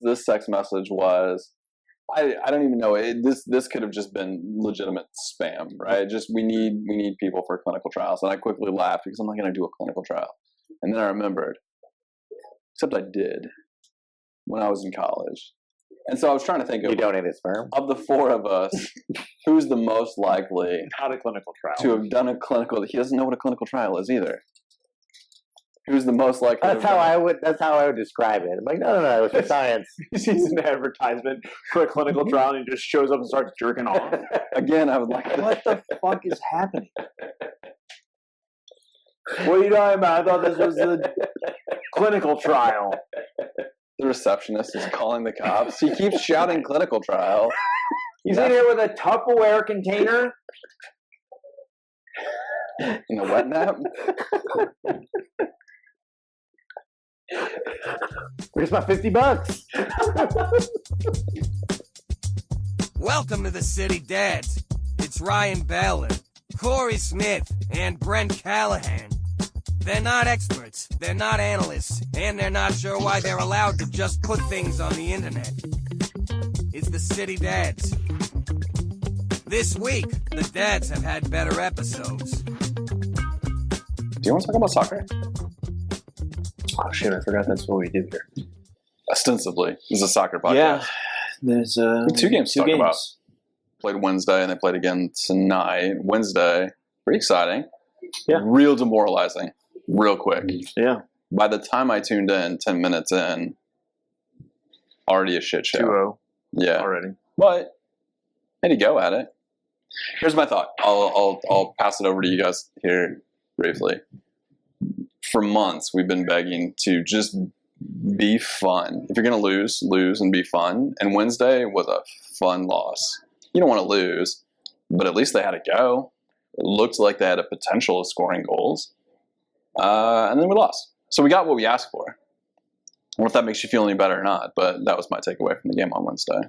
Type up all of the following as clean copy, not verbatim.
this text message was, I don't even know. This could have just been legitimate spam, right? Just we need people for clinical trials, and I quickly laughed because I'm not going to do a clinical trial, and then I remembered, except I did when I was in college, and so I was trying to think of, you donated sperm? Of the four of us, who's the most likely Not a clinical trial to have done a clinical. He doesn't know what a clinical trial is either. Who's the most likely? That's how I would describe it. I'm like, no, it's for science. He sees an advertisement for a clinical trial and he just shows up and starts jerking off. Again, I would like. What the fuck is happening? What are you talking about? I thought this was a clinical trial. The receptionist is calling the cops. He keeps shouting clinical trial. He's in here with a Tupperware container. In a wet nap? Where's my $50? Welcome to the City Dads. It's Ryan Ballard, Corey Smith, and Brent Callahan. They're not experts, they're not analysts, and they're not sure why they're allowed to just put things on the internet. It's the City Dads. This week, the dads have had better episodes. Do you want to talk about soccer? Oh shit, I forgot that's what we do here. Ostensibly. This is a soccer podcast. Yeah. There's two games to talk about. Played Wednesday and they played again tonight. Wednesday, pretty exciting. Yeah. Real demoralizing. Real quick. Yeah. By the time I tuned in, 10 minutes in, already a shit show. 2-0. Yeah. Already. But, had to go at it. Here's my thought. I'll pass it over to you guys here briefly. For months, we've been begging to just be fun. If you're going to lose and be fun. And Wednesday was a fun loss. You don't want to lose, but at least they had to go. It looked like they had a potential of scoring goals. And then we lost. So we got what we asked for. I don't know if that makes you feel any better or not, but that was my takeaway from the game on Wednesday.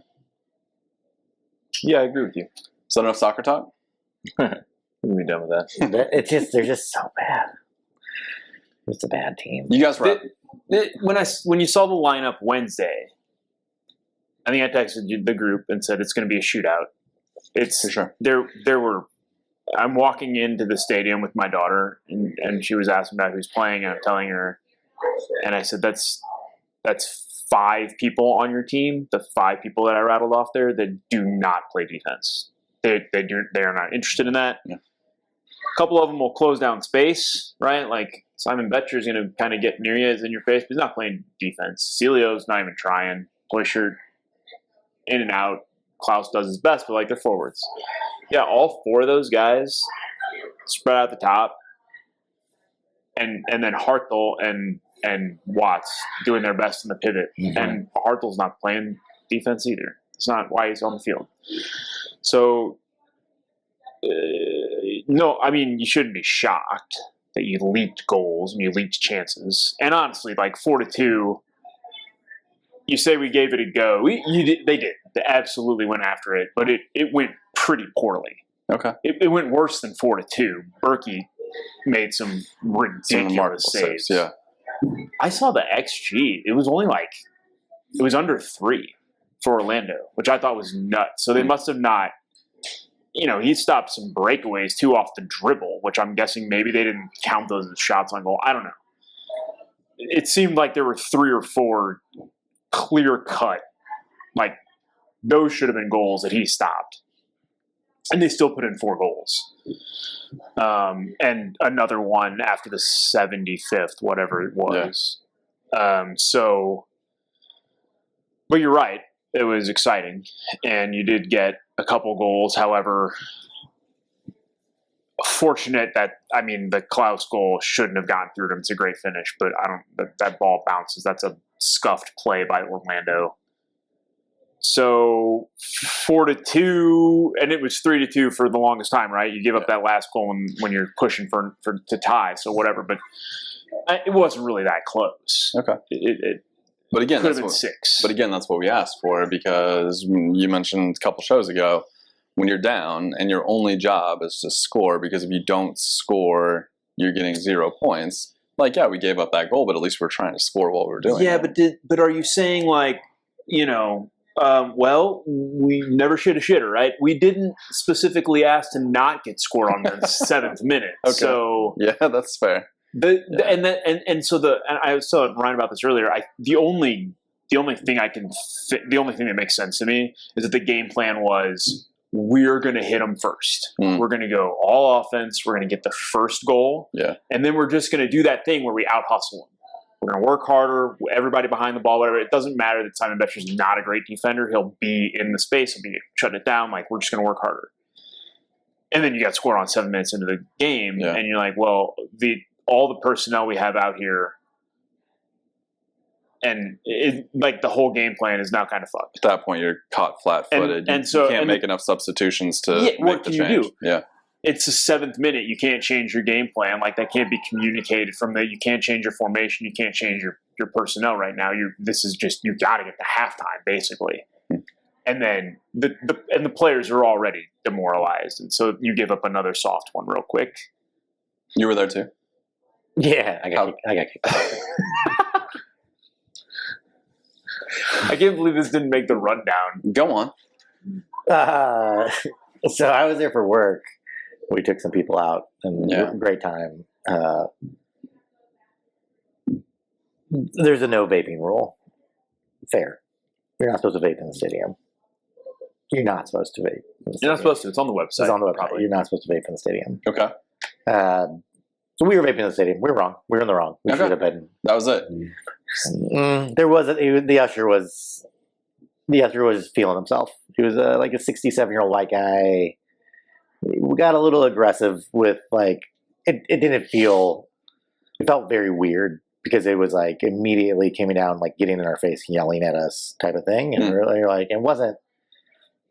Yeah, I agree with you. Is that enough soccer talk? We'll be done with that. They're just so bad. It's a bad team. You guys were When you saw the lineup Wednesday, I think I texted you the group and said it's going to be a shootout. It's for sure. There were. I'm walking into the stadium with my daughter, and she was asking about who's playing, and I'm telling her, and I said that's 5 people on your team. The 5 people that I rattled off there that do not play defense. They are not interested in that. Yeah. A couple of them will close down space, right? Like Simon Betcher is going to kind of get near you, is in your face, but he's not playing defense. Celio's not even trying. Poischer in and out. Klaus does his best, but like they're forwards. Yeah, all 4 of those guys spread out the top, and then Hartel and Watts doing their best in the pivot. Mm-hmm. And Hartel's not playing defense either. It's not why he's on the field. So, no, I mean, you shouldn't be shocked that you leaked goals and you leaked chances. And honestly, like 4-2, you say we gave it a go. They did. They absolutely went after it, but it went pretty poorly. Okay. It went worse than 4-2. Berkey made some ridiculous saves. Yeah. I saw the XG. It was only it was under 3 for Orlando, which I thought was nuts. So they must have not, he stopped some breakaways too off the dribble, which I'm guessing maybe they didn't count those as shots on goal. I don't know. It seemed like there were 3 or 4 clear cut, like those should have been goals that he stopped. And they still put in 4 goals. And another one after the 75th, whatever it was. Yeah. But you're right. It was exciting. And you did get a couple goals. However, fortunate that, the Klaus goal shouldn't have gone through him. It's a great finish, but that ball bounces. That's a scuffed play by Orlando. So 4-2, and it was 3-2 for the longest time, right? You give up that last goal when you're pushing to tie, so whatever. But it wasn't really that close. Okay. But again, that's 6. But again, that's what we asked for, because you mentioned a couple shows ago, when you're down and your only job is to score, because if you don't score, you're getting 0 points. We gave up that goal, but at least we're trying to score while we're doing it. Yeah, but are you saying well, we never should have shitter, right? We didn't specifically ask to not get scored on the 7th minute. Okay. So Yeah, that's fair. So I was telling Ryan about this earlier. The only thing that makes sense to me is that the game plan was we're going to hit them first. We're going to go all offense. We're going to get the first goal. Yeah. And then we're just going to do that thing where we out hustle them. We're going to work harder. Everybody behind the ball, whatever. It doesn't matter that Simon Betcher's not a great defender. He'll be in the space. He'll be shutting it down. Like, we're just going to work harder. And then you got scored on 7 minutes into the game. Yeah. And you're like, well, all the personnel we have out here, and the whole game plan is now kind of fucked. At that point, you're caught flat-footed. And you can't make enough substitutions to make what the can change. you do? Yeah. It's the 7th minute. You can't change your game plan. Like, that can't be communicated from there. You can't change your formation. You can't change your personnel right now. You got to get to halftime, basically. And then the players are already demoralized, and so you give up another soft one real quick. You were there too? Yeah, I got kicked out. I can't believe this didn't make the rundown. Go on. So I was there for work. We took some people out, and great time. There's a no vaping rule. Fair. You're not supposed to vape in the stadium. You're not supposed to vape. You're not supposed to. It's on the website. It's on the website. Probably. You're not supposed to vape in the stadium. Okay. So we were vaping in the stadium. We were wrong. We were in the wrong. We should have been. That was it. There was the usher was feeling himself. He was like a 67-year-old white guy. We got a little aggressive with it didn't feel. It felt very weird because it was like immediately came down, like getting in our face, yelling at us, type of thing, and we're like, it wasn't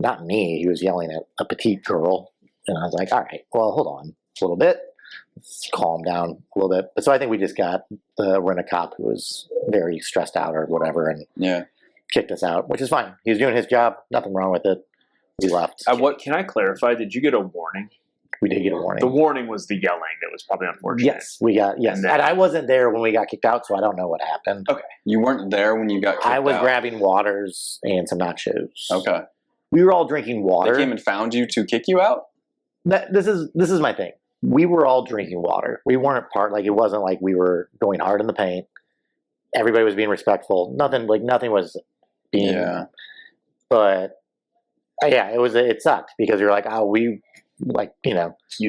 not me. He was yelling at a petite girl, and I was like, all right, well, hold on a little bit. Let's calm down a little bit. But so I think we just got the rent-a-cop who was very stressed out or whatever and kicked us out, which is fine. He was doing his job. Nothing wrong with it. We left. Can I clarify? Did you get a warning? We did get a warning. The warning was the yelling that was probably unfortunate. Yes, we got, and I wasn't there when we got kicked out, so I don't know what happened. Okay. You weren't there when you got kicked out? I was grabbing waters and some nachos. Okay. We were all drinking water. They came and found you to kick you out? This is my thing. We were all drinking water. We weren't it wasn't like we were going hard in the paint. Everybody was being respectful. Nothing was being. Yeah. But it sucked because you're like, You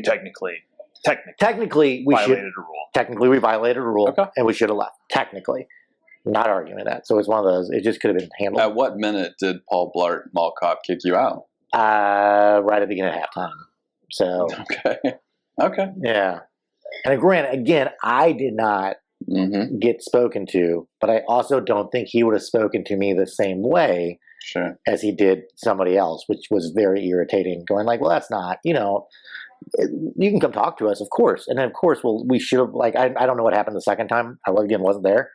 technically we violated a rule. Technically, we violated a rule, okay, and we should have left. Technically, not arguing that. So it's one of those. It just could have been handled. At what minute did Paul Blart Mall Cop kick you out? Right at the beginning of halftime. So okay, yeah. And granted, again, I did not get spoken to, but I also don't think he would have spoken to me the same way as he did somebody else, which was very irritating. Going like, well, that's not, you can come talk to us, of course. And then, of course, we should have, I don't know what happened the second time. I, again, wasn't there.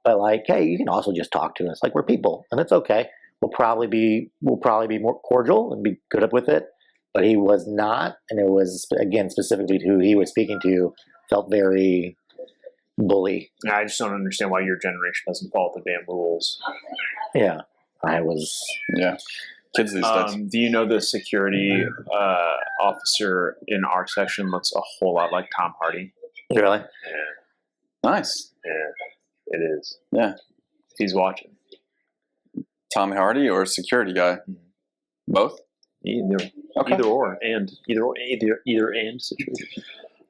But, hey, you can also just talk to us. We're people, and it's okay. We'll probably be more cordial and be good up with it. But he was not, and it was, again, specifically to who he was speaking to, felt very bully. Yeah, I just don't understand why your generation doesn't follow the damn rules. Yeah, I was. Yeah. Kids these days. Do you know the security officer in our section looks a whole lot like Tom Hardy? Really? Yeah. Nice. Yeah, it is. Yeah. He's watching. Tom Hardy or security guy? Both? Either and situation.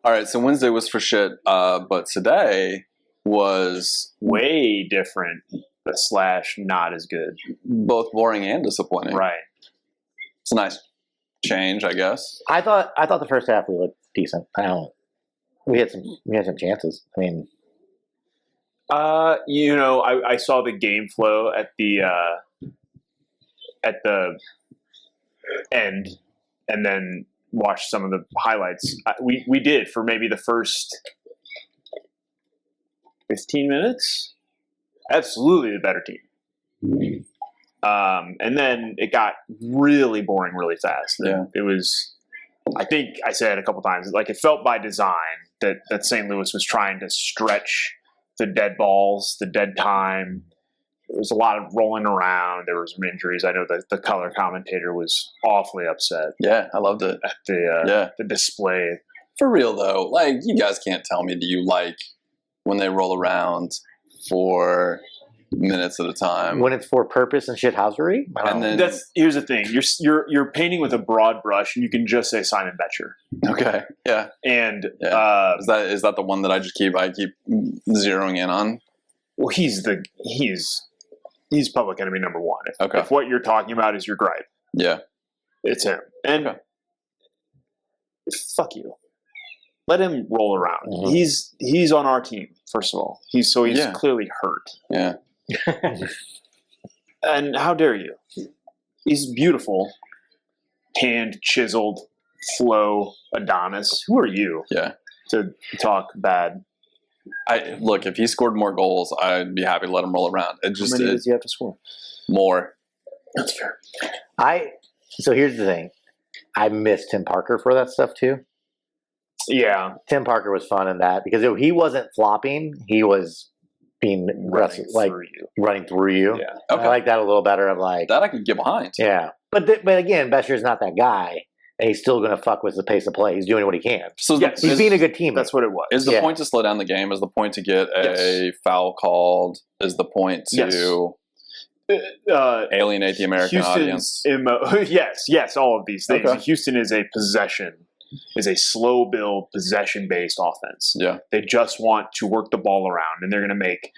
All right, so Wednesday was for shit, but today was way different, but / not as good. Both boring and disappointing. Right. It's a nice change, I guess. I thought the first half we looked decent. We had some chances. I mean, I saw the game flow at the end, and then watched some of the highlights. We did for maybe the first 15 minutes. Absolutely the better team. And then it got really boring really fast. Yeah. It was, I think I said a couple times, it felt by design that St. Louis was trying to stretch the dead balls, the dead time, there was a lot of rolling around. There was some injuries. I know that the color commentator was awfully upset Yeah, I loved it. at the display. For real though, like you guys can't tell me that you like when they roll around for minutes at a time. When it's for purpose and shithousery. And then Here's the thing. You're painting with a broad brush, and you can just say Simon Betcher. okay, yeah. And Yeah. Is that the one that I keep zeroing in on? well, he's public enemy number one. Okay. If what you're talking about is your gripe, Yeah. it's him. And Okay. fuck you. Let him roll around. Mhm. He's on our team, first of all. He's Yeah. clearly hurt. Yeah. And how dare you? He's beautiful, tanned, chiseled, flow, Adonis. Who are you Yeah. to talk bad? Look, if he scored more goals, I'd be happy to let him roll around. It How just many does he have to score? more. That's fair. So here's the thing. I miss Tim Parker for that stuff too. Yeah. Tim Parker was fun in that because he wasn't flopping. He was being aggressive, like running through you. Yeah. Okay. I like that a little better. Of like, That I can get behind. yeah. But again, Bescher's not that guy, and he's still going to fuck with the pace of play. He's doing what he can. So Yes. He's being a good teammate. That's what it was. is the Yeah. point to slow down the game? Is the point to get a Yes. foul called? Is the point to alienate the American audience? Yes, all of these things. Okay. Houston is a slow build, possession based offense. Yeah. They just want to work the ball around, and they're going to make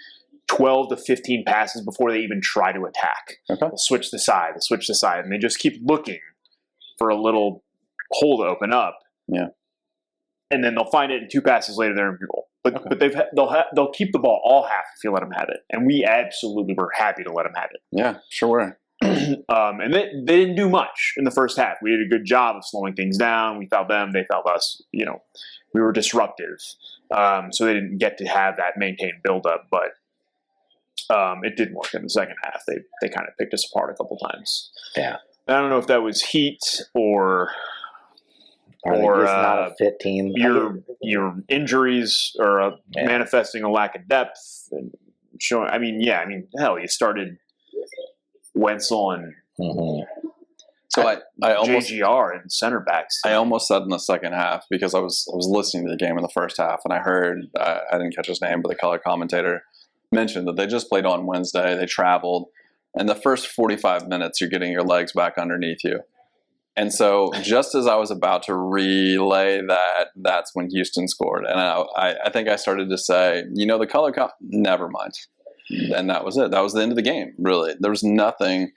12 to 15 passes before they even try to attack. Okay. They'll switch the side, and they just keep looking for a little hole to open up. Yeah. And then they'll find it, and 2 passes later they're in goal. But Okay. they'll keep the ball all half if you let them have it, and we absolutely were happy to let them have it. Yeah, sure were. And they didn't do much in the first half. We did a good job of slowing things down. We fouled them, they fouled us. We were disruptive, so they didn't get to have that maintained buildup. But it didn't work in the second half. They kind of picked us apart a couple times. Yeah. I don't know if that was heat or Are they just not a fit team? your injuries or Yeah. manifesting a lack of depth and showing. Hell, you started Wenzel and Mhm. So I almost JGR and center backs. I almost said in the second half because I was listening to the game in the first half and I heard I didn't catch his name, but the color commentator mentioned that they just played on Wednesday. They traveled, and the first 45 minutes you're getting your legs back underneath you. And so just as I was about to relay that, that's when Houston scored. And I think I started to say, the color never mind. And that was it. That was the end of the game, really. There was nothing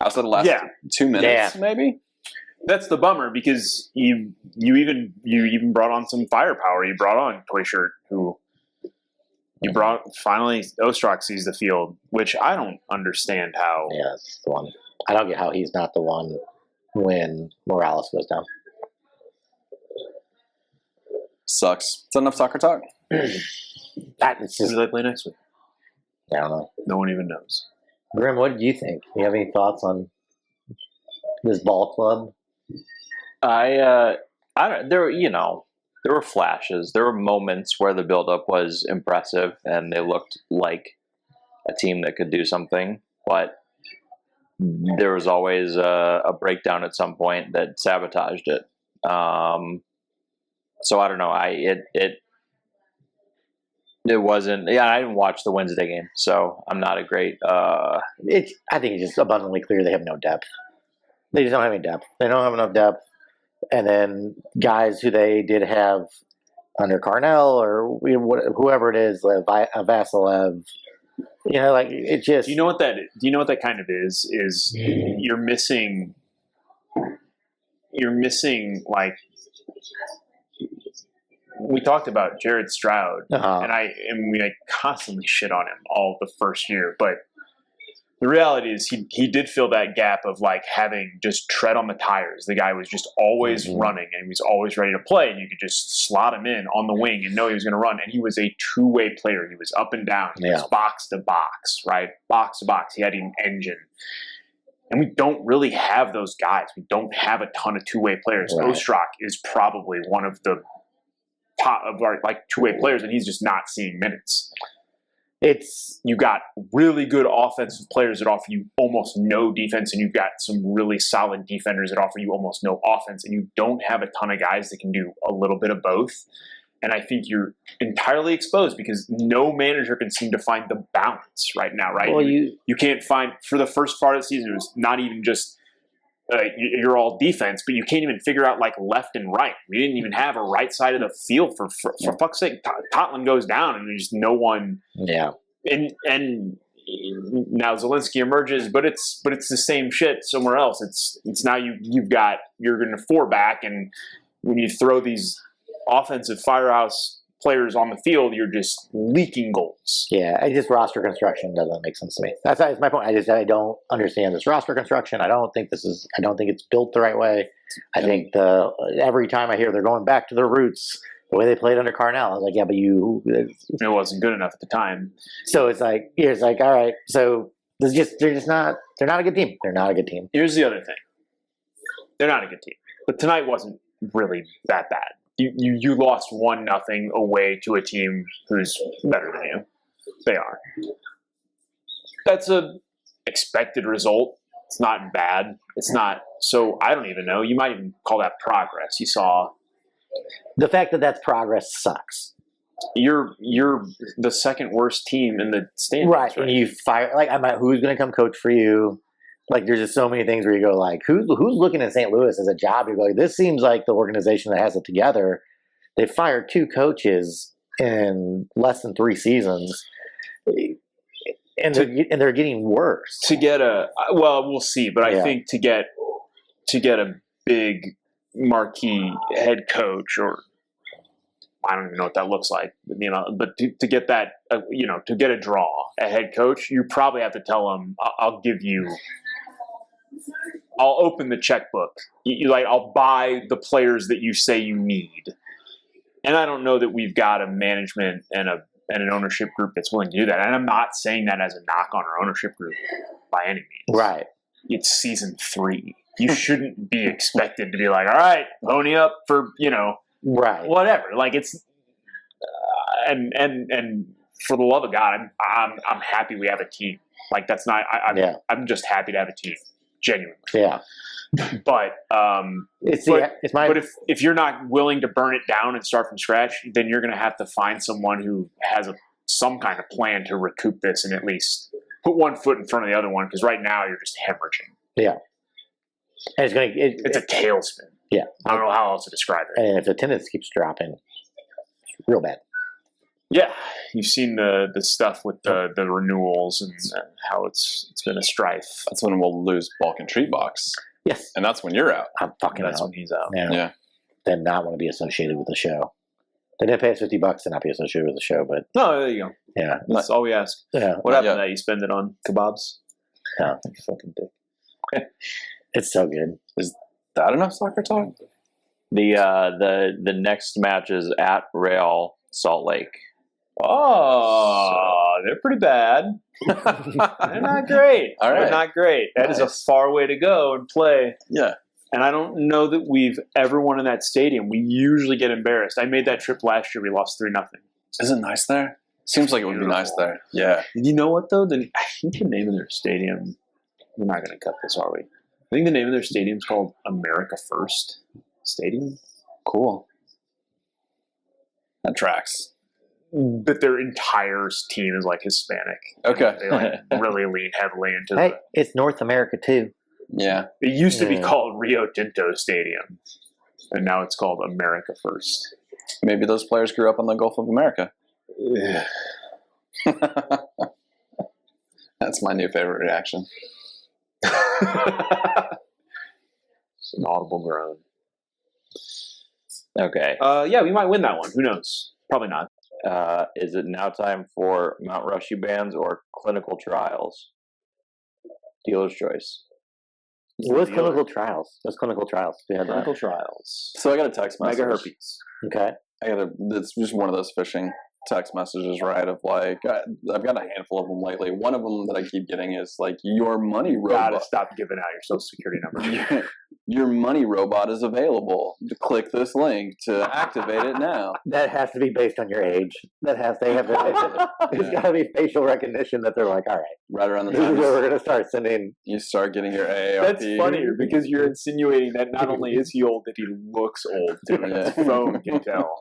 outside the last 2 minutes, maybe. That's the bummer because you even brought on some firepower. You brought on Toy Shirt, who you brought finally Ostrak sees the field, which I don't understand how. Yeah, that's the one. I don't get how he's not the one when Morales goes down. Sucks. It's enough soccer talk. It's Who just, do they play next week? I don't know. No one even knows. Grim, what did you think? You have any thoughts on this ball club? I don't. There were flashes. There were moments where the buildup was impressive and they looked like a team that could do something, but there was always a breakdown at some point that sabotaged it. So I don't know. It wasn't. Yeah, I didn't watch the Wednesday game, so I'm not a great. I think it's just abundantly clear they have no depth. They just don't have any depth. They don't have enough depth. And then guys who they did have under Carnell or whoever it is, Vasilev, it just. Do you know what that? Do you know what that kind of is? Is you're missing like. We talked about Jared Stroud, and we constantly shit on him all the first year. But the reality is, he did fill that gap of like having just tread on the tires. The guy was just always running, and he was always ready to play. And you could just slot him in on the wing and know he was going to run. And he was a two-way player. He was up and down. He was box to box, right? Box to box. He had an engine. And we don't really have those guys. We don't have a ton of two-way players. Right. Ostrak is probably one of the top of our two-way players, and he's just not seeing minutes. You got really good offensive players that offer you almost no defense, and you've got some really solid defenders that offer you almost no offense, and you don't have a ton of guys that can do a little bit of both. And I think you're entirely exposed because no manager can seem to find the balance right now, right? Well, you can't find, for the first part of the season, it was not even just you're all defense, but you can't even figure out like left and right. We didn't even have a right side of the field for fuck's sake. Tottenham goes down and there's no one. Yeah. And now Zelensky emerges, but it's the same shit somewhere else. It's now you're going to 4-back, and when you throw these offensive firehouse players on the field, you're just leaking goals. Yeah, just roster construction doesn't make sense to me. That's my point. I don't understand this roster construction. I don't think it's built the right way. I think every time I hear they're going back to their roots, the way they played under Carnell, I was like, yeah, but it wasn't good enough at the time. So it's like, all right, so they're not a good team. They're not a good team. Here's the other thing. They're not a good team. But tonight wasn't really that bad. You lost 1-0 away to a team who's better than you. They are. That's a expected result. It's not bad. It's not. So I don't even know. You might even call that progress. You saw. The fact that that's progress sucks. You're the second worst team in the standings. Right. And you fire who's going to come coach for you? Like, there's just so many things where you go, like, who's looking at St. Louis as a job? You go, like, this seems like the organization that has it together. They fired 2 coaches in less than 3 seasons, and they're getting worse. To get we'll see, but I think to get a big marquee head coach, or I don't even know what that looks like, but to get that, to get a draw, a head coach, you probably have to tell them, I'll open the checkbook. I'll buy the players that you say you need. And I don't know that we've got a management and an ownership group that's willing to do that. And I'm not saying that as a knock on our ownership group by any means. Right. It's season 3. You shouldn't be expected to be like, all right, pony up for, right, whatever. Like, it's and for the love of God, I'm happy we have a team. Like, that's not. I'm just happy to have a team, genuinely. Yeah. But if you're not willing to burn it down and start from scratch, then you're going to have to find someone who has some kind of plan to recoup this and at least put one foot in front of the other one. Because right now you're just hemorrhaging. Yeah. And it's a tailspin. Yeah. I don't know how else to describe it. And if attendance keeps dropping, it's real bad. Yeah, you've seen the stuff with the renewals and how it's been a strife. That's when we'll lose Balkan Treat Box. Yes. And that's when you're out. I'm fucking That's out. when he's out. Yeah. They not want to be associated with the show. They didn't pay us $50 to not be associated with the show, but no, there you go. Yeah. That's all we ask. Yeah. What happened to that? You spend it on kebabs? Yeah. You fucking dick. It's so good. Is that enough soccer talk? The next match is at Real Salt Lake. Oh, they're pretty bad. They're not great. All right. They're not great. That is a far way to go and play. Yeah. And I don't know that we've ever won in that stadium. We usually get embarrassed. I made that trip last year. We lost 3-0. Is it nice there? Seems like it would be nice there. Yeah. You know what, though? I think the name of their stadium, we're not going to cut this, are we? I think the name of their stadium is called America First Stadium. Cool. That tracks. But their entire team is like Hispanic. Okay. They really lean heavily into Hey, it's North America too. Yeah. It used to be called Rio Tinto Stadium, and now it's called America First. Maybe those players grew up on the Gulf of America. That's my new favorite reaction. It's an audible groan. Okay. Yeah, we might win that one. Who knows? Probably not. Is it now time for Mount Rushy bands or clinical trials? Dealer's choice. What's clinical trials? What's clinical trials? Do you have Clinical that? trials. So I got a text message. Mega herpes. Okay. It's just one of those phishing text messages, right? Of like, I've got a handful of them lately. One of them that I keep getting is like, your money Gotta robot. stop giving out your social security number. your money robot is available. Click this link to activate it now. That has to be based on your age. They have to. It's got to be facial recognition that they're like, all right, Right around the this is time where we're gonna start sending. you start getting your AARP. That's funnier because you're insinuating that not only is he old, that he looks old too. Yeah. His phone can tell.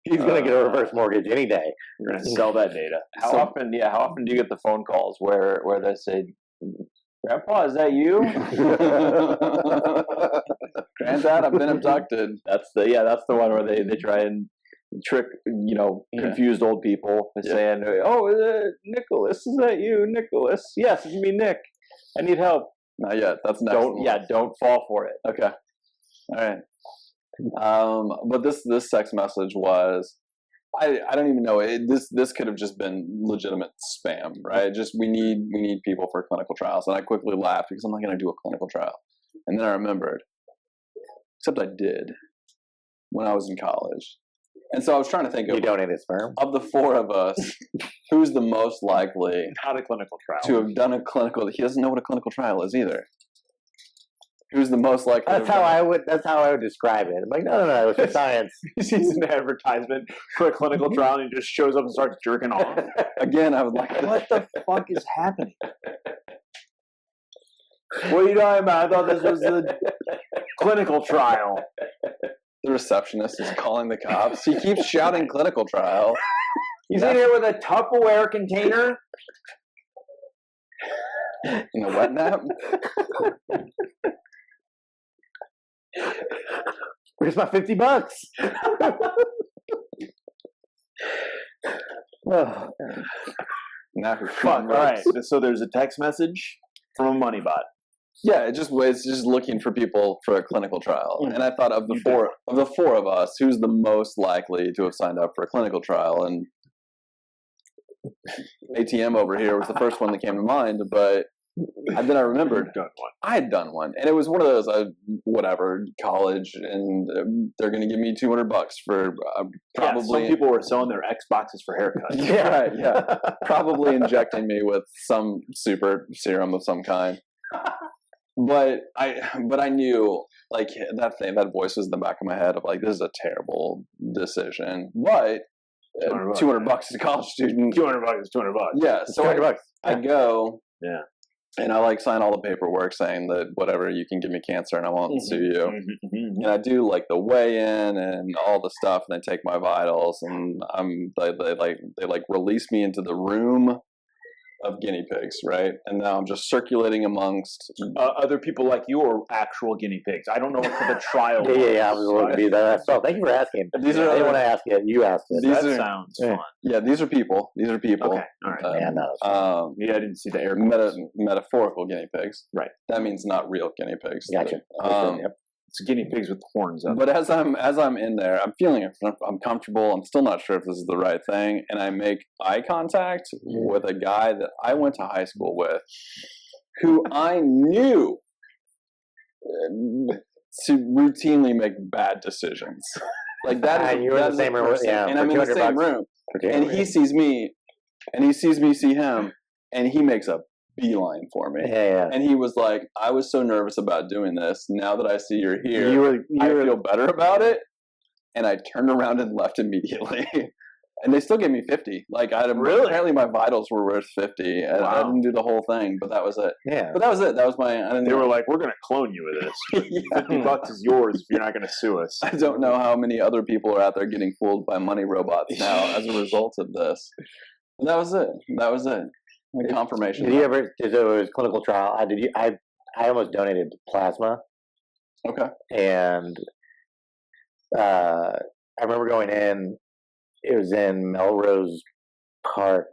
He's gonna get a reverse mortgage any day. We're gonna sell that data. How often do you get the phone calls where they say, "Grandpa, is that you?" Granddad, I've been abducted. That's the one where they try and trick confused old people by saying, "Oh, is it Nicholas? Is that you, Nicholas? Yes, it's me, Nick. I need help." Not yet. That's next. Don't fall for it. Okay. All right. But this text message was, I don't even know. This could have just been legitimate spam, right? Just we need people for clinical trials, and I quickly laughed because I'm not going to do a clinical trial, and then I remembered, except I did when I was in college, and so I was trying to think You donated sperm. of the four of us, who's the most likely Not a clinical trial. to have done a clinical. He doesn't know what a clinical trial is either. Who's the most likely? That's how I would describe it. I'm like, no, it's for science. He sees an advertisement for a clinical trial and he just shows up and starts jerking off. Again, I would like. What the fuck is happening? What are you talking about? I thought this was the clinical trial. The receptionist is calling the cops. He keeps shouting clinical trial. He's in here with a Tupperware container. In a wet nap? Where's my $50? Oh. Now Fuck, all right. So there's a text message from a money bot. Yeah, it's just looking for people for a clinical trial. And I thought of the four of us, who's the most likely to have signed up for a clinical trial? And ATM over here was the first one that came to mind, but then I remembered I had done one, and it was one of those college, and they're going to give me $200 for probably. Some people were selling their Xboxes for haircuts. Yeah, right, yeah, probably injecting me with some super serum of some kind. But I knew, like, that voice was in the back of my head of like, this is a terrible decision, but $200 as a college student. $200 is $200. Yeah, so $200. I go. Yeah. And I sign all the paperwork saying that whatever, you can give me cancer and I won't sue you. And I do the weigh-in and all the stuff, and they take my vitals, and they release me into the room of guinea pigs, right? And now I'm just circulating amongst other people like you or actual guinea pigs. I don't know what the trial was. Yeah, I was going to be that. So thank you for asking. I didn't want to ask it. You asked it. That sounds fun. Yeah, these are people. Okay, all right. Yeah, no. I didn't see the air quotes. Metaphorical guinea pigs. Right. That means not real guinea pigs. Gotcha. Yep. It's guinea pigs with horns up. But as I'm in there, I'm feeling it. I'm comfortable. I'm still not sure if this is the right thing, and I make eye contact with a guy that I went to high school with, who I knew to routinely make bad decisions. Like that. And you were in the same room, and I'm in the same room, and he sees me, and he sees me see him, and he makes a beeline for me. Yeah. And he was like, I was so nervous about doing this. Now that I see you're here, I feel better about it. And I turned around and left immediately. And they still gave me 50. Really? Apparently my vitals were worth 50. And I didn't do the whole thing, but that was it. Yeah. But that was it. That was my. They were like, we're going to clone you with this. $50 is yours if you're not going to sue us. I don't know how many other people are out there getting fooled by money robots now as a result of this. And that was it. That was it. Confirmation. Did you ever? It was clinical trial. I almost donated plasma. Okay. And I remember going in. It was in Melrose Park,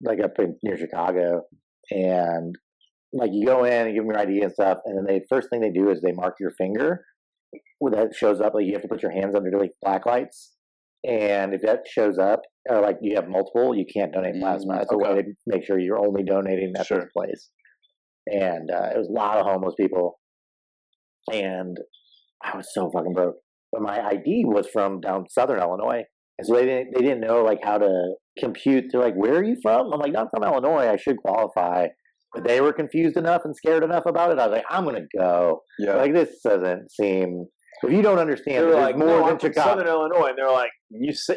up near Chicago, and you go in and give them your ID and stuff, and then first thing they do is they mark your finger. Where that shows up, you have to put your hands under black lights. And if that shows up, or you have multiple, you can't donate plasma. It's a way to make sure you're only donating at this place. And it was a lot of homeless people. And I was so fucking broke. But my ID was from down southern Illinois. And so they didn't know how to compute. They're like, where are you from? I'm like, I'm from Illinois. I should qualify. But they were confused enough and scared enough about it. I was like, I'm gonna go. Yeah. Like this doesn't seem. If you don't understand, They're there's like, more no, than I'm from Chicago. Southern Illinois, and they're like,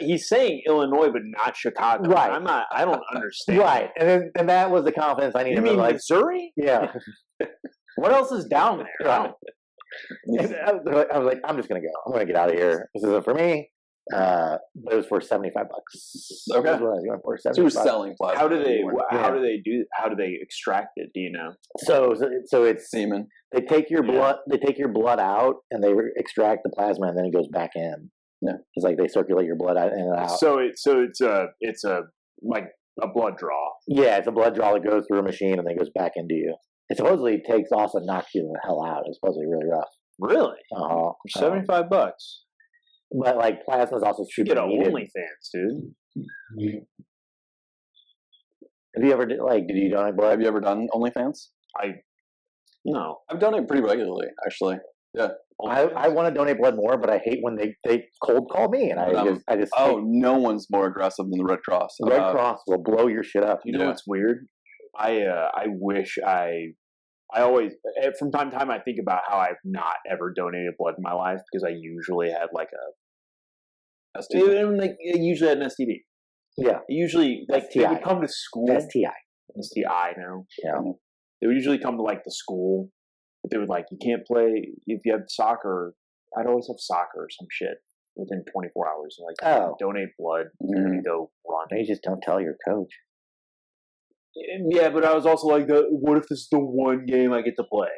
he's saying Illinois, but not Chicago. Right. I'm not. I don't understand. Right, and that was the confidence I needed. You mean like, Missouri? yeah. What else is down there? Right. And I was like, I'm just gonna go. I'm gonna get out of here. This isn't for me. But it was for $75. Okay. That's what I was going for. So you're 75. selling plasma. How do they? Yeah. How do they extract it? Do you know? So it's Semen. they take your Yeah. blood. They take your blood out and they extract the plasma, and then it goes back in. Yeah. It's like they circulate your blood out in and out. So it's a like a blood draw. Yeah, it's a blood draw that goes through a machine and then goes back into you. It supposedly takes off and knocks you the hell out. It's supposedly really rough. Really? Uh-huh. For $75. But like plasma's also You super get an needed. OnlyFans, dude. Have you ever did you donate blood? Have you ever done OnlyFans? No. I've done it pretty regularly, actually. I want to donate blood more, but I hate when they cold call me, and I just Oh, hate- no one's more aggressive than the Red Cross. the Red Cross will blow your shit up. You know Yeah. what's weird? I wish I always from time to time I think about how I've not ever donated blood in my life because I usually had like I usually had an STD. Yeah, Usually like they STI. would come to school. STI. STI now. Yeah. They would usually come to like the school. But they would like you can't play if you have soccer. I'd always have soccer or some shit within 24 hours. Like donate blood. Mhm. Go run. Maybe just don't tell your coach. Yeah, but I was also like, what if this is the one game I get to play?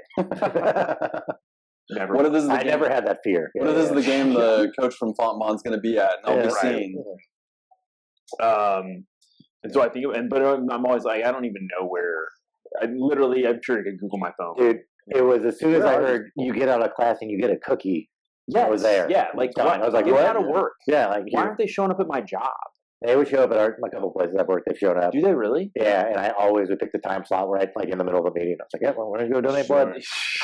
Never. What if this is the I game? never had that fear. What if this is the game the coach from Fontmont's going to be at? And I'll be right. seeing. And so I think, but I'm always like, I don't even know where. I'm sure I could Google my phone. Dude, it was as soon as I Where are heard you get out of class and you get a cookie. Yes, I was there. Yeah, like I was like, get what? out of work. Yeah, like Why here. aren't they showing up at my job? They would show up at a couple places I've worked. They've shown up. Do they really? Yeah, and I always would pick the time slot where I'd like in the middle of a meeting. I was like, yeah, well, we're gonna go donate blood.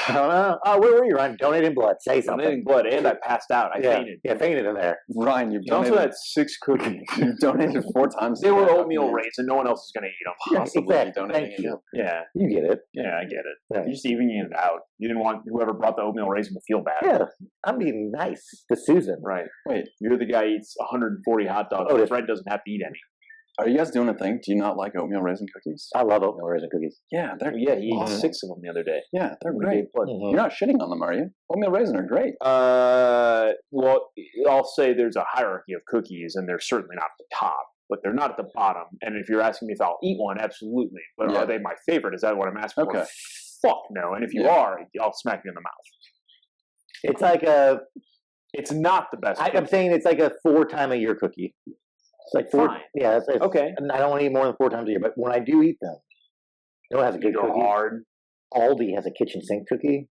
I don't know. Oh, where were you, Ryan? Donating blood. Say something. Donating blood, and I passed out. I fainted. Yeah, fainted in there. Ryan, you've You also donated, had 6 cookies. you've donated 4 times. They were today. oatmeal raisin. No one else is going to eat them. Possibly Exactly. donating Thank you. again. Yeah, You get it. yeah, I get it. Yeah. You're just evening it out. You didn't want whoever brought the oatmeal raisin to feel bad. Yeah, I'm being nice to Susan. Right. Wait, You're the guy who eats 140 hot dogs. Oh, and yeah. Fred doesn't have to eat any. are you guys doing a thing? Do you not like oatmeal raisin cookies? I love oatmeal raisin cookies. Yeah, they're Yeah, he ate awesome. 6 of them the other day. Yeah, they're When he great. gave blood. You're not shitting on them, are you? Oatmeal raisin are great. Well, I'll say there's a hierarchy of cookies, and they're certainly not at the top, but they're not at the bottom. And if you're asking me if I'll eat one, absolutely. But Yeah. are they my favorite? Is that what I'm asking Okay. for? Fuck no. And if you Yeah. are, I'll smack you in the mouth. It's like a. It's not the best. I'm cookie. saying it's like a 4 time a year cookie. It's like 4. Fine. Yeah, it's, Okay. and I don't want to eat more than 4 times a year, but when I do eat them, you know what has a You good go cookie? hard. Aldi has a kitchen sink cookie.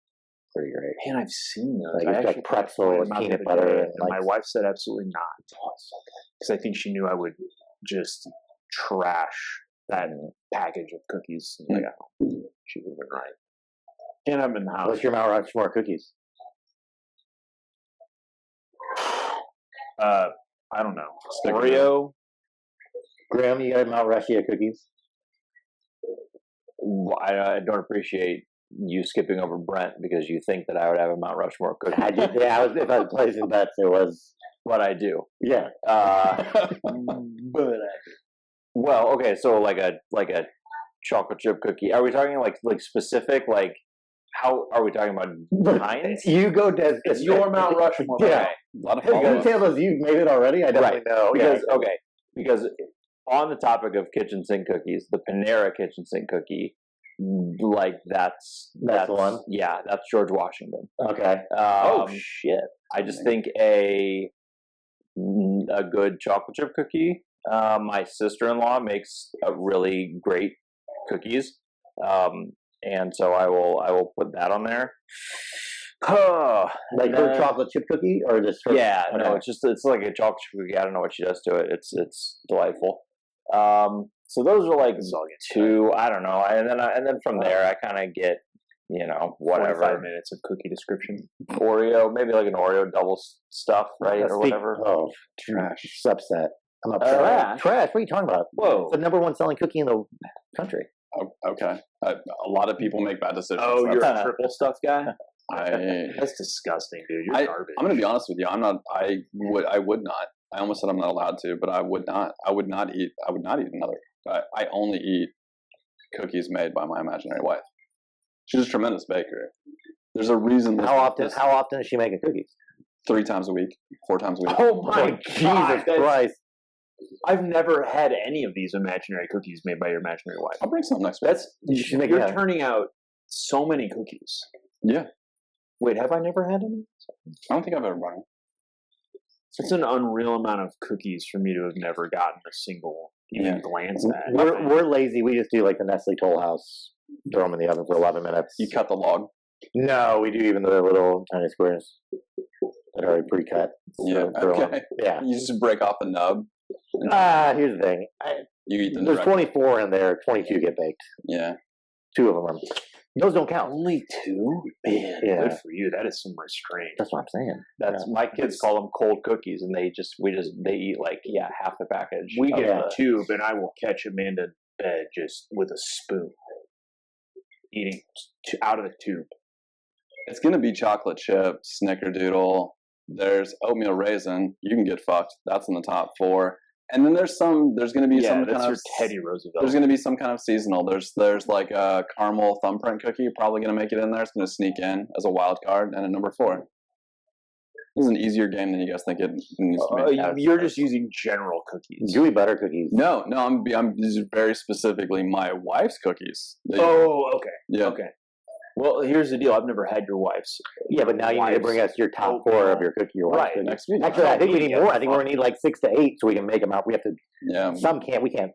Pretty great. Man, I've seen those. Like, I it's got actually pretzel tried with them out the peanut other butter day, and, like- my wife said absolutely not. Because I think she knew I would just trash that package of cookies. Like, oh, she would have been right. Can't have them in the house. What's your Mount Rushmore cookies? I don't know. Stick with Oreo. Graham, you got Mount Rushmore cookies? I don't appreciate you skipping over Brent because you think that I would have a Mount Rushmore cookie. If I was placing bets, it was. But I do. Yeah. But well, okay, so like a chocolate chip cookie. Are we talking like specific? Like, how are we talking about kinds? You go, Des. It's your Mount Rushmore. Yeah. Okay. A lot of Hey, you follow-ups. tell us you've made it already? I definitely know. Because on the topic of kitchen sink cookies, the Panera kitchen sink cookie, like that's the one? Yeah, that's George Washington. Okay. Oh shit. I just think a good chocolate chip cookie. My sister-in-law makes a really great cookies, and so I will put that on there. Like her chocolate chip cookie or just her? Yeah, Okay. no, it's like a chocolate chip cookie. I don't know what she does to it. It's delightful. So those are like 2. I don't know, and then from there I kind of get whatever 45 minutes of cookie description. Oreo, maybe like an Oreo double stuff, right, or whatever. Oh, trash. Just upset. I'm upset. Trash? Trash? What are you talking about? Whoa. It's the #1 selling cookie in the country. Okay. A lot of people make bad decisions. Oh, you're That's- a triple stuff guy. I. That's disgusting, dude. You're garbage. I'm going to be honest with you. I'm not. I would not. I almost said I'm not allowed to, but I would not. I would not eat another. I only eat cookies made by my imaginary wife. She's a tremendous baker. There's a reason. How often is she making cookies? 3 times a week, 4 times a week. Oh my Jesus God, Christ! I've never had any of these imaginary cookies made by your imaginary wife. I'll bring some next week. You should make You're that. turning out so many cookies. Yeah. Wait, have I never had any? I don't think I've ever brought it. It's an unreal amount of cookies for me to have never gotten a single even glance at. We're lazy. We just do like the Nestle Toll House. Throw them in the oven for 11 minutes. You cut the log. No, we do even the little tiny squares that are already pre-cut. Yeah. throw 'em. Okay. Yeah. You just break off the nub. Here's the thing. You eat them. There's directly. 24 in there. 22 get baked. Yeah. 2 of them are. Those don't count. Only 2? Man, Yeah. good for you. That is some restraint. That's what I'm saying. That's my kids call them cold cookies, and they eat like half the package. We get Yeah. a tube, and I will catch Amanda in bed just with a spoon, eating out of the tube. It's going to be chocolate chip, snickerdoodle. There's oatmeal raisin. You can get fucked. That's in the top 4. And then there's going to be some that's kind your of Teddy Roosevelt. There's going to be some kind of seasonal. There's like a caramel thumbprint cookie. Probably going to make it in there. It's going to sneak in as a wild card. And at number 4, this is an easier game than you guys think it needs to be. You're just using general cookies. Gooey butter cookies. No, I'm these are very specifically my wife's cookies. Oh, okay. Yeah. Okay. Well, here's the deal. I've never had your wife's. Yeah, but now you need to bring us your top 4 of your your wife's Right. cookies. Next week. Actually, I think we need Yeah, more. I think we're gonna need like 6 to 8 so we can make them out. We have to. Yeah. Some can't. We can't.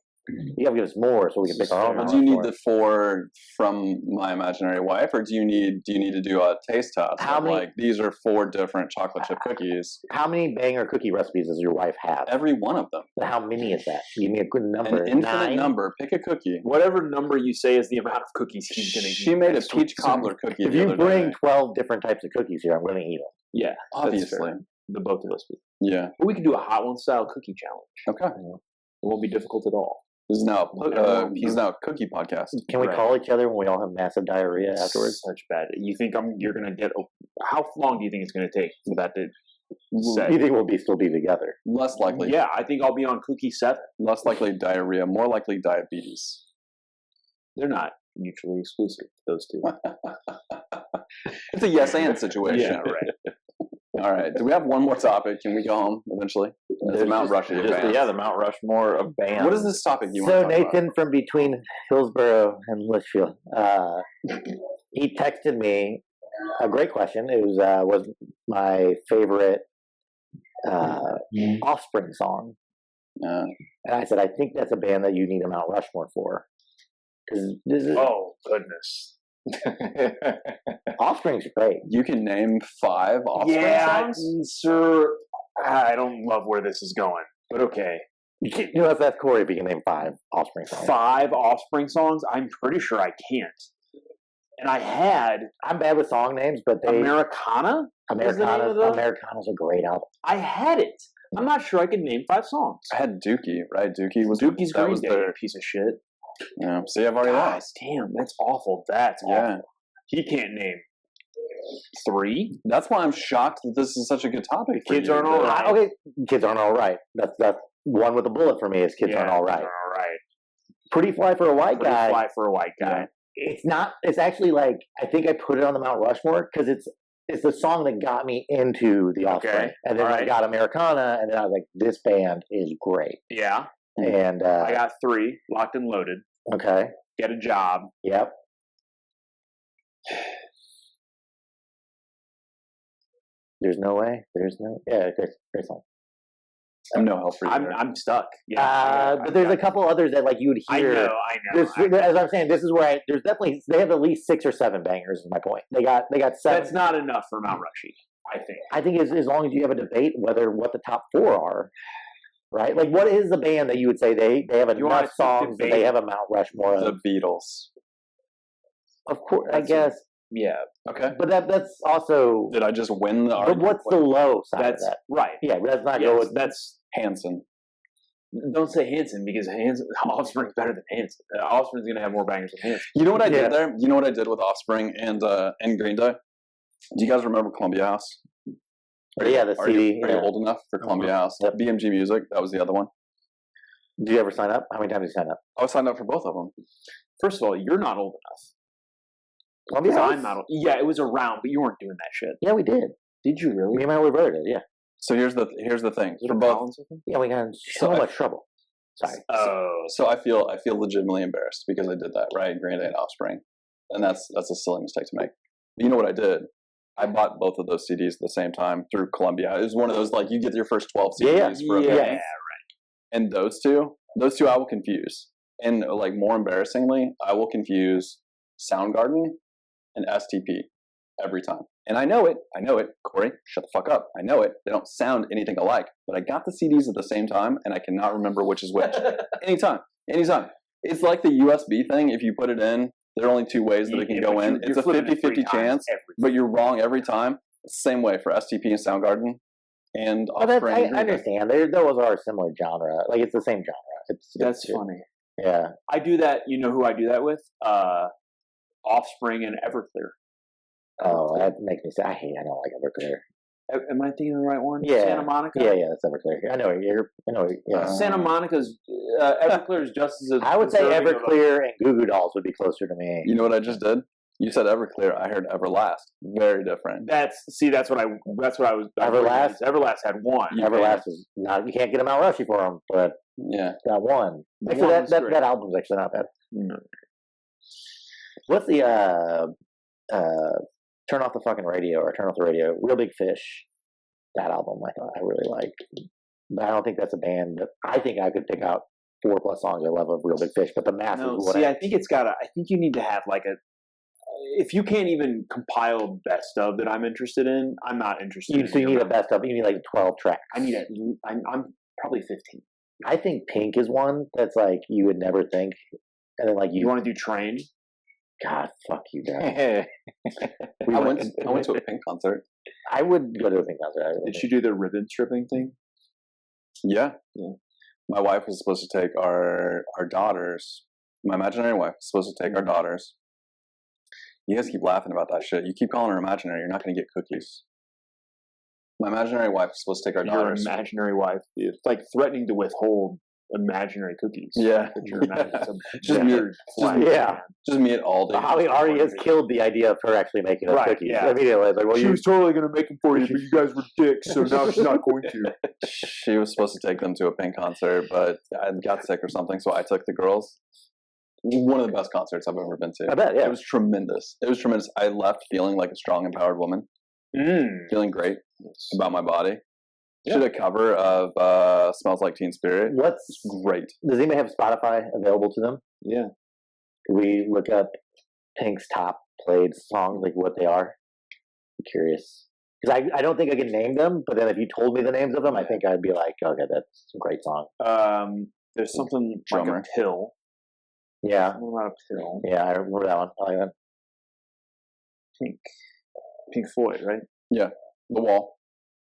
You have to give us more so we can pick our own. But out do you need for the it. 4 from my imaginary wife, or do you need to do a taste test? How of, many- like these are 4 different chocolate chip cookies? How many banger cookie recipes does your wife have? Every one of them. How many is that? Give me a good number. An infinite 9? number. Pick a cookie. Whatever number you say is the amount of cookies he's going to eat. She made a next peach week. cobbler cookie. If the you other bring day. 12 different types of cookies here, I'm going to eat them. Yeah, that's Obviously. fair. The both of us would. Yeah. But we could do a hot one style cookie challenge. Okay. It won't be difficult at all. This is now a cookie podcast. Can we Right. call each other when we all have massive diarrhea afterwards? Such bad. You think you're going to get? How long do you think it's going to take for that to You set? think we'll still be together? Less likely. Yeah, I think I'll be on cookie 7. Less likely diarrhea. More likely diabetes. They're not mutually exclusive. Those two. It's a yes and situation. Yeah, right. All right. Do we have one more topic? Can we go home eventually? There's the Mount Rushmore. The Mount Rushmore of bands. What is this topic you So want to talk Nathan from between Hillsborough and Litchfield, he texted me a great question. It was my favorite Offspring song, about? and I said I think that's a band that you need a Mount Rushmore for because this is Oh goodness. Offspring's great. You can name 5 Offspring songs? sir. I don't love where this is going, but okay. Let's ask Corey if he can name 5 Offspring songs. 5 Offspring songs. I'm pretty sure I can't. And I had I'm bad with song names, but Americana. Is the name of the- Americana's a great album. I had it. I'm not sure I could name 5 songs. I had Dookie, right? Dookie was Dookie's that Green was Day, their piece of shit. Yeah. See, I've already God lost. damn, that's awful. That's Yeah. awful. He can't name 3. That's why I'm shocked that this is such a good topic. For Kids you, aren't that- all right. Okay, Kids Aren't All Right. That's one with a bullet for me. Is Kids Aren't All Right. All right. Pretty Fly for a White Pretty Guy. fly for a white guy. Yeah. It's not. It's actually like I think I put it on the Mount Rushmore because it's the song that got me into the Offspring, Okay. and then All I right. got Americana, and then I was like, this band is great. Yeah. And I got 3 locked and loaded. okay, Get a job. yep. There's no way. There's no. Yeah, great song. I'm no help for you. there. I'm stuck. Yeah. But there's a couple others that like you would I hear. know. As I'm saying, this is where there's definitely they have at least 6 or 7 bangers. Is my point. They got 7. That's not enough for Mount Rushy, I think. I think as long as you have a debate whether what the top 4 are, right? Like, what is the band that you would say they have You want enough to songs that debate? they have a Mount Rushmore of? The Beatles. Of course, I That's- guess, Yeah. Okay. but that's also. Did I just win the But argument? what's the low side That's of that? right. Yeah, let's not go Yes, with. that's Hanson? Don't say Hanson because Offspring's better than Hanson. Offspring's gonna have more bangers than Hanson. You know what I Yeah. did there? You know what I did with Offspring and Green Day? Do you guys remember Columbia House? Yeah, the Are you, CD. are you Yeah. old enough for Columbia House? Yep. BMG Music, that was the other one. Did you ever sign up? How many times did you sign up? I was signed up for both of them. First of all, you're not old enough. Columbia Because House? I'm not old. Yeah, it was around, but you weren't doing that shit. Yeah, we did. Did you really? Me and my older brother did. Yeah. So here's the thing. For Little both, Collins with him? Yeah, we got in So so I- much trouble. Sorry. Oh, so I feel legitimately embarrassed because I did that, right? Green Day and Offspring, and that's a silly mistake to make. But you know what I did? I bought both of those CDs at the same time through Columbia. It was one of those like you get your first 12 CDs for a yeah, penny. And those two I will confuse. And like more embarrassingly, I will confuse Soundgarden and STP every time. And I know it. Corey, shut the fuck up. I know it. They don't sound anything alike. But I got the CDs at the same time, and I cannot remember which is which. Anytime. It's like the USB thing. If you put it in, there are only two ways that it can go in. It's a 50-50 chance, but you're wrong every time. It's the same way for STP and Soundgarden and Oh, that's, Offspring. I and Green Day. understand. Those are a similar genre. Like, it's the same genre. That's it's, funny. Yeah. I do that. You know who I do that with? Offspring and Everclear. Oh, that makes me say, I don't like Everclear. Am I thinking of the right one? Yeah. Santa Monica? Yeah, that's Everclear. I know yeah. Santa Monica's Everclear is just as. I would say deserving of a- Everclear and Goo Goo Dolls would be closer to me. You know what I just did? You said Everclear. I heard Everlast. Very different. That's what I was. Everlast? Everlast had one. Everlast is not. You can't get them out rushy for them, but Yeah. that one. The Actually, one was that great. album's actually not bad. No. What's the Turn Off the Fucking Radio or Turn Off the Radio? Real Big Fish. That album I really liked. But I don't think that's a band that I think I could pick out 4+ songs I love of Real Big Fish. But the masses. No, what see, I think it's got. I think you need to have like a. If you can't even compile best of that I'm interested in, I'm not interested. so you need a best of. You need like 12 tracks. I need it. I'm probably 15. I think Pink is one that's like you would never think, and then like You want to do Train? God, fuck you guys. I went to a Pink concert. I would go to a Pink concert. Did she do the ribbon stripping thing? Yeah. Yeah. My wife was supposed to take our daughters. My imaginary wife was supposed to take our daughters. You guys keep laughing about that shit. You keep calling her imaginary. You're not going to get cookies. My imaginary wife was supposed to take our Your daughters. imaginary wife. It's like threatening to withhold imaginary cookies. Yeah. That you're imagining some Just weird flag yeah. man. Just me at all day. Holly already has killed the idea of her actually making us Right, cookies. yeah. Immediately, it's like, well, She you was totally going to make them for you, but you guys were dicks, so now she's not going to. She was supposed to take them to a Pink concert, but I got sick or something, so I took the girls. One of the best concerts I've ever been to. I bet, yeah. It was tremendous. I left feeling like a strong, empowered woman, feeling great about my body. She did a cover of "Smells Like Teen Spirit." What's Great. Does anybody have Spotify available to them? Yeah. Can we look up Pink's top played songs, like what they are? I'm curious. Because I don't think I can name them, but then if you told me the names of them, I think I'd be like, okay, that's a great song. There's something Drummer. like a pill. Yeah, Something about a pill. yeah, I remember that one. I like that. Pink Floyd, right? The Wall.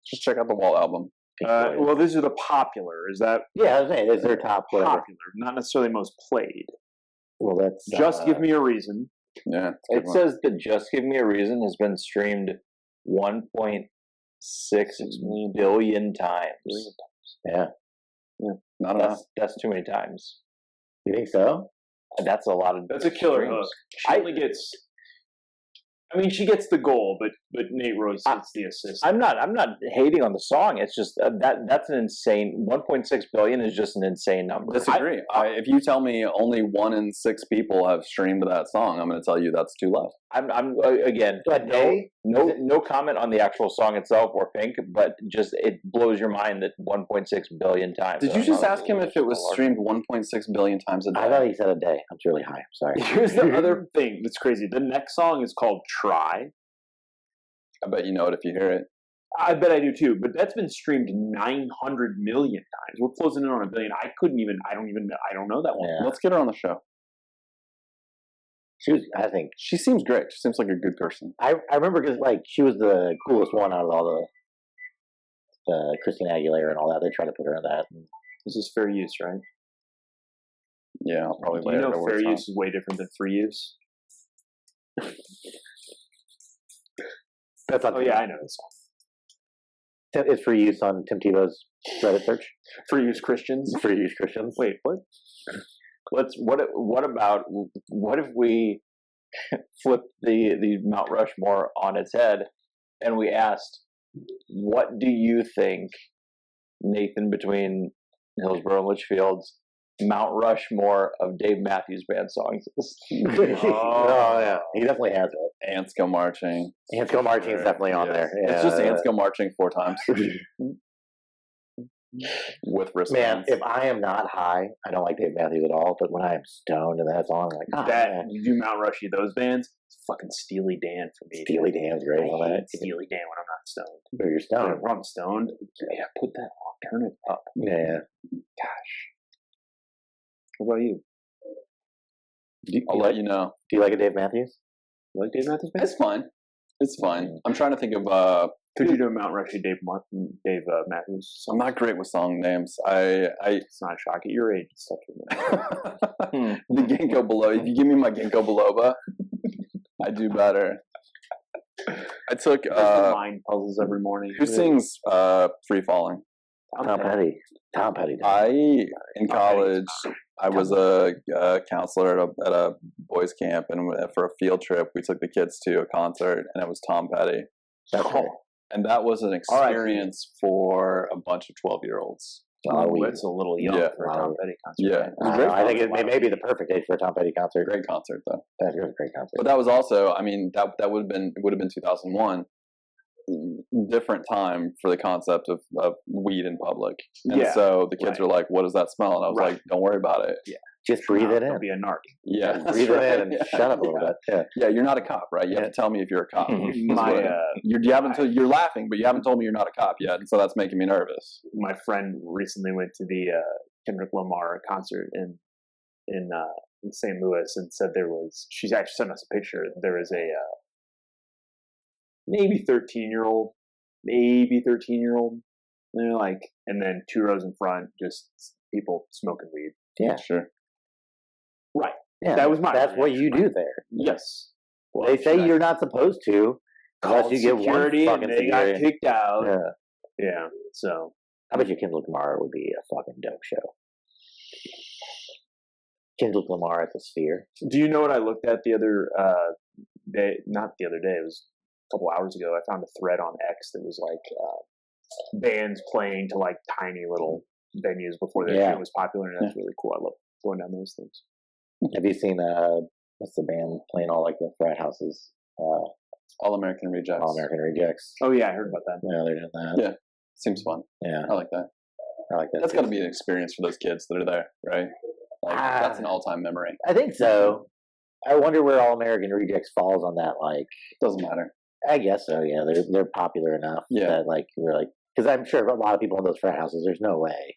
Just check out the Wall album. Well, these are the popular. Is that Yeah, I was saying, it's their top whatever. popular? Not necessarily most played. Well, that's Just give me a reason. Yeah. it's a It good one. says that Just Give Me a Reason has been streamed 1.6 billion times. Yeah, Not enough. That's too many times. you think so? That's a lot of. That's a killer streams. hook. She only gets. I mean, she gets the goal, but Nate Rose gets the assist. I'm not hating on the song. It's just that's an insane. 1.6 billion is just an insane number. Disagree. If you tell me only 1 in 6 people have streamed that song, I'm going to tell you that's too low. I'm again A day? no comment on the actual song itself or Pink, but just it blows your mind that 1.6 billion times. Did you just ask him if it was streamed 1.6 billion times a day? I thought he said a day. I'm really high. I'm sorry. Here's the other thing that's crazy. The next song is called Try. I bet you know it if you hear it. I bet I do too, but that's been streamed 900 million times. We're closing in on 1 billion. I don't know that one. Yeah. Let's get her on the show. I think She seems great. She seems like a good person. I remember because like she was the coolest one out of all the Christina Aguilera and all that. They tried to put her in that. And This is fair use, right? Yeah, I'll probably Do later. you know to work fair on. use is way different than free use? That's on. Oh yeah, I know this song. It's for use on Tim Tebow's Reddit search. Free use Christians. For use Christians. Wait, what? What if we flip the Mount Rushmore on its head and we asked, what do you think, Nathan, between Hillsborough and Litchfield's Mount Rushmore of Dave Matthews Band songs is? Oh yeah, he definitely has it. Ants Go Marching. Ants Go Marching is definitely on there. Yeah. It's just Ants Go Marching 4 times. With wristbands. Man, if I am not high, I don't like Dave Matthews at all. But when I am stoned and that's on, I'm like, oh, That man. you do Mount Rushy those bands. It's fucking Steely Dan for me. Steely Dan's great I on that. hate Steely Dan when I'm not stoned. But you're stoned. When I'm stoned, yeah, put that on, turn it up. Yeah. Gosh. What about you? I'll let you know. Do you like a Dave Matthews? You like Dave Matthews Band? It's fine. It's fine. I'm trying to think of. Could you do a Mount Rushy Dave Matthews? I'm not great with song names. I It's not a shock at your age. It's such the ginkgo biloba. If you give me my ginkgo biloba, I do better. I took. mind puzzles every morning. Who sings "Free Falling"? Tom Petty. Tom Petty. In college, I was a counselor at a boys' camp, and for a field trip, we took the kids to a concert, and it was Tom Petty. Okay. And that was an experience for a bunch of 12-year-olds. It's a little young for a Tom Petty concert. Yeah, right? it was a great I think it may be the perfect age for a Tom Petty concert. Great concert, though. That was a great concert. But that was also, I mean, that would have been 2001. Different time for the concept of weed in public. And so the kids were like, "What does that smell?" And I was like, "Don't worry about it." Yeah. Just breathe it in. Don't be a narc. Yeah, Breathe it in and shut up a little bit. Yeah. Yeah, you're not a cop, right? You have to tell me if you're a cop. You're laughing, but you haven't told me you're not a cop yet, and so that's making me nervous. My friend recently went to the Kendrick Lamar concert in St. Louis and said she's actually sent us a picture. There was a maybe 13-year-old. And they're like, and then 2 rows in front, just people smoking weed. Yeah. Sure. Right. Yeah. That was my That's what you do there. Yes. Well, They say you're not supposed to unless you get one security fucking and they got security. kicked out. Yeah. Yeah. So I bet you Kendrick Lamar would be a fucking dope show. Kendrick Lamar at the Sphere. do you know what I looked at the other day? Not the other day. It was a couple hours ago. I found a thread on X that was like bands playing to like tiny little venues before their shit was popular, and that's really cool. I love going down those things. Have you seen what's the band playing all like the frat houses? All American Rejects. All American Rejects. Oh yeah, I heard about that. Yeah, they're doing that. Yeah. Seems fun. Yeah, I like that. I like that. That's too. got to be an experience for those kids that are there, right? Like, that's an all-time memory. I think so. I wonder where All American Rejects falls on that. Like, Doesn't matter. I guess so. Yeah, they're popular enough that like we're like, because I'm sure a lot of people in those frat houses. There's no way.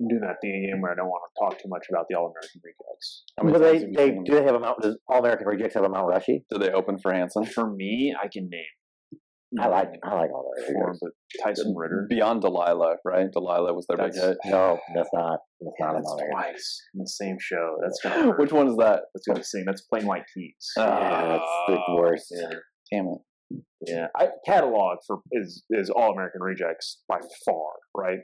I'm doing that thing again where I don't want to talk too much about the All American Rejects. How many But times have you seen them? do they have a Mount? Does All American Rejects have a Mount Rushy? Do they open for Hanson? For me, I can name I like All American four, Rejects. but Tyson Ritter. Beyond Delilah, right? Delilah was their big hit. No, that's not. That's not That's All American. twice in the same show. That's gonna hurt. Which one is that? That's gonna sing. That's Plain White Keys. Yeah, that's the worst. Yeah. Damn it. Yeah, catalog is All American Rejects by far, right?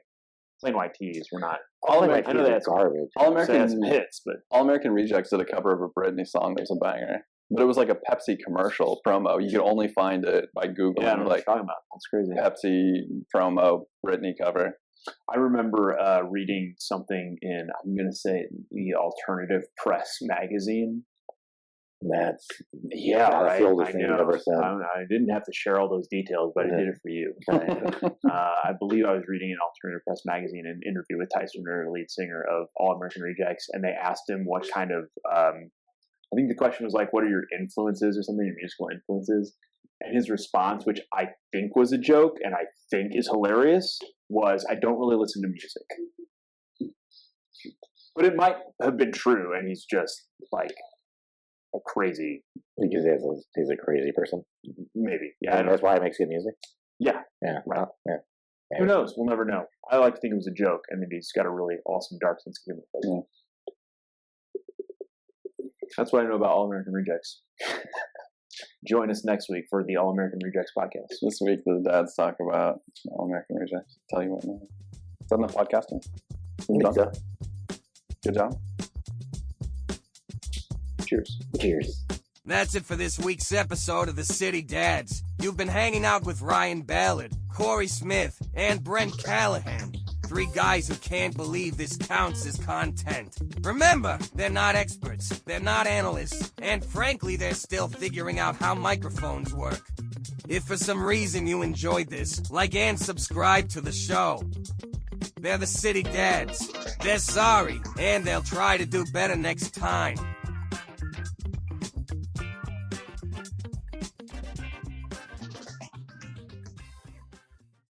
Plain White Tees were not. All American I know Rejects that's garbage. All They had American some hits, but All American Rejects did a cover of a Britney song that was a banger. But it was like a Pepsi commercial promo. You could only find it by Googling yeah, I know what like you're talking about. That's crazy. Pepsi promo Britney cover. I remember reading something in, I'm going to say, the Alternative Press magazine. That's Right. the oldest I thing you've know. ever said. I didn't have to share all those details, but I did it for you. I believe I was reading an Alternative Press magazine, an interview with Tyson Ritter, lead singer of All American Rejects, and they asked him what kind of, I think the question was like, what are your influences or something, your musical influences? And his response, which I think was a joke and I think is hilarious, was, I don't really listen to music. But it might have been true, and he's just like a crazy, Because he's a crazy person. maybe. Yeah, I And don't that's why he makes good music. Yeah. Yeah. Right. Yeah. Who knows? We'll never know. I like to think it was a joke, and then he's got a really awesome dark sense of humor. That's what I know about All American Rejects. Join us next week for the All American Rejects podcast. This week, the dads talk about All American Rejects. Tell you what now. Is that enough podcasting? So. Good job. Cheers. Cheers. That's it for this week's episode of The City Dads. You've been hanging out with Ryan Ballard, Corey Smith, and Brent Callahan. 3 guys who can't believe this counts as content. Remember, they're not experts, they're not analysts, and frankly, they're still figuring out how microphones work. If for some reason you enjoyed this, like and subscribe to the show. They're the City Dads. They're sorry, and they'll try to do better next time.